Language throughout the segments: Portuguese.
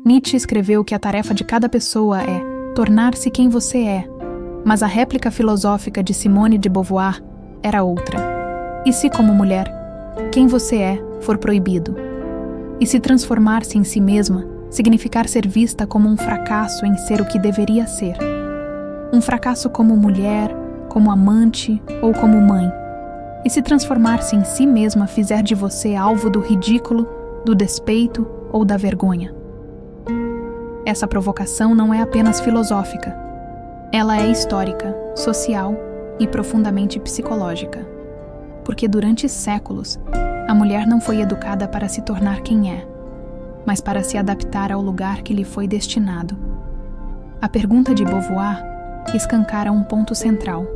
Nietzsche escreveu que a tarefa de cada pessoa é tornar-se quem você é, mas a réplica filosófica de Simone de Beauvoir era outra. E se, como mulher, quem você é for proibido? E se transformar-se em si mesma significar ser vista como um fracasso em ser o que deveria ser? Um fracasso como mulher, como amante ou como mãe? E se transformar-se em si mesma fizer de você alvo do ridículo, do despeito ou da vergonha? Essa provocação não é apenas filosófica. Ela é histórica, social e profundamente psicológica. Porque durante séculos, a mulher não foi educada para se tornar quem é, mas para se adaptar ao lugar que lhe foi destinado. A pergunta de Beauvoir escancara um ponto central.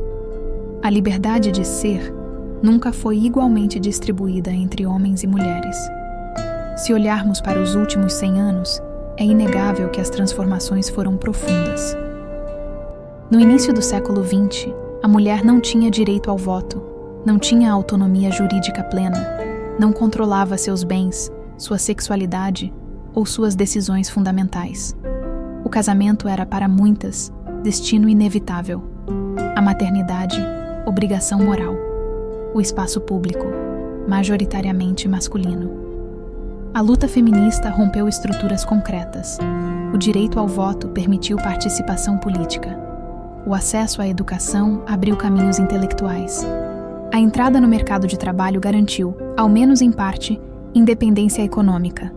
A liberdade de ser nunca foi igualmente distribuída entre homens e mulheres. Se olharmos para os últimos 100 anos, é inegável que as transformações foram profundas. No início do século XX, a mulher não tinha direito ao voto, não tinha autonomia jurídica plena, não controlava seus bens, sua sexualidade ou suas decisões fundamentais. O casamento era para muitas destino inevitável, a maternidade, obrigação moral, o espaço público, majoritariamente masculino. A luta feminista rompeu estruturas concretas. O direito ao voto permitiu participação política. O acesso à educação abriu caminhos intelectuais. A entrada no mercado de trabalho garantiu, ao menos em parte, independência econômica.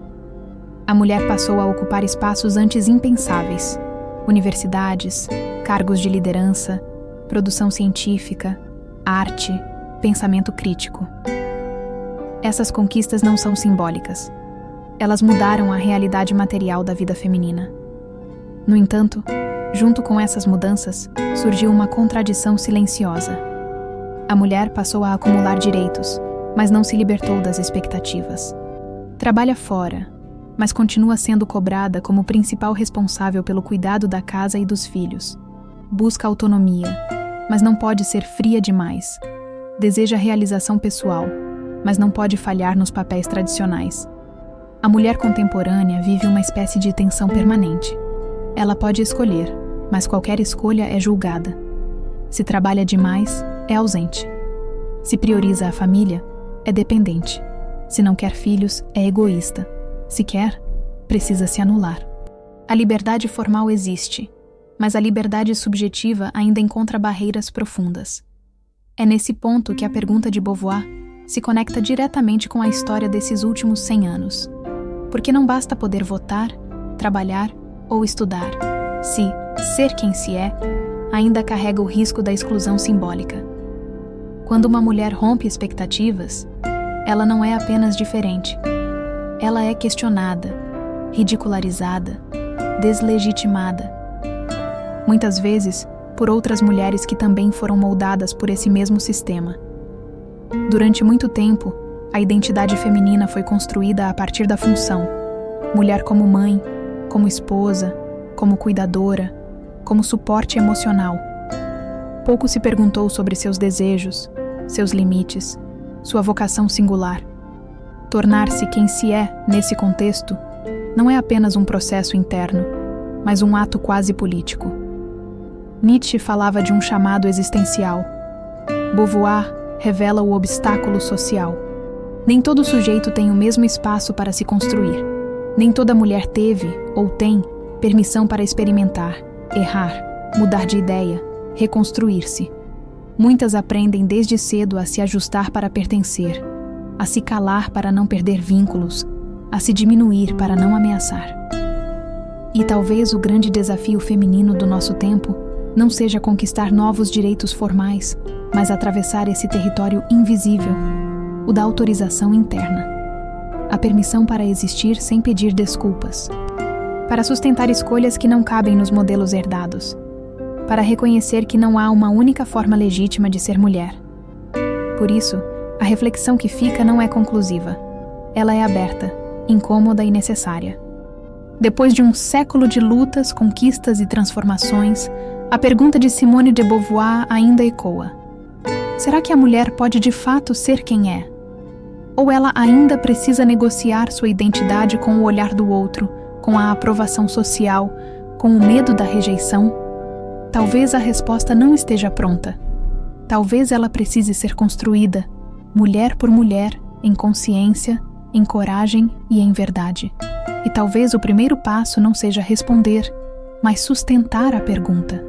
A mulher passou a ocupar espaços antes impensáveis: universidades, cargos de liderança, produção científica, arte, pensamento crítico. Essas conquistas não são simbólicas. Elas mudaram a realidade material da vida feminina. No entanto, junto com essas mudanças, surgiu uma contradição silenciosa. A mulher passou a acumular direitos, mas não se libertou das expectativas. Trabalha fora, mas continua sendo cobrada como principal responsável pelo cuidado da casa e dos filhos. Busca autonomia, mas não pode ser fria demais. Deseja realização pessoal, mas não pode falhar nos papéis tradicionais. A mulher contemporânea vive uma espécie de tensão permanente. Ela pode escolher, mas qualquer escolha é julgada. Se trabalha demais, é ausente. Se prioriza a família, é dependente. Se não quer filhos, é egoísta. Se quer, precisa se anular. A liberdade formal existe, mas a liberdade subjetiva ainda encontra barreiras profundas. É nesse ponto que a pergunta de Beauvoir se conecta diretamente com a história desses últimos 100 anos. Porque não basta poder votar, trabalhar ou estudar, se ser quem se é ainda carrega o risco da exclusão simbólica. Quando uma mulher rompe expectativas, ela não é apenas diferente. Ela é questionada, ridicularizada, deslegitimada. Muitas vezes, por outras mulheres que também foram moldadas por esse mesmo sistema. Durante muito tempo, a identidade feminina foi construída a partir da função: mulher como mãe, como esposa, como cuidadora, como suporte emocional. Pouco se perguntou sobre seus desejos, seus limites, sua vocação singular. Tornar-se quem se é, nesse contexto, não é apenas um processo interno, mas um ato quase político. Nietzsche falava de um chamado existencial. Beauvoir revela o obstáculo social. Nem todo sujeito tem o mesmo espaço para se construir. Nem toda mulher teve, ou tem, permissão para experimentar, errar, mudar de ideia, reconstruir-se. Muitas aprendem desde cedo a se ajustar para pertencer, a se calar para não perder vínculos, a se diminuir para não ameaçar. E talvez o grande desafio feminino do nosso tempo não seja conquistar novos direitos formais, mas atravessar esse território invisível, o da autorização interna. A permissão para existir sem pedir desculpas. Para sustentar escolhas que não cabem nos modelos herdados. Para reconhecer que não há uma única forma legítima de ser mulher. Por isso, a reflexão que fica não é conclusiva. Ela é aberta, incômoda e necessária. Depois de um século de lutas, conquistas e transformações, a pergunta de Simone de Beauvoir ainda ecoa. Será que a mulher pode de fato ser quem é? Ou ela ainda precisa negociar sua identidade com o olhar do outro, com a aprovação social, com o medo da rejeição? Talvez a resposta não esteja pronta. Talvez ela precise ser construída, mulher por mulher, em consciência, em coragem e em verdade. E talvez o primeiro passo não seja responder, mas sustentar a pergunta.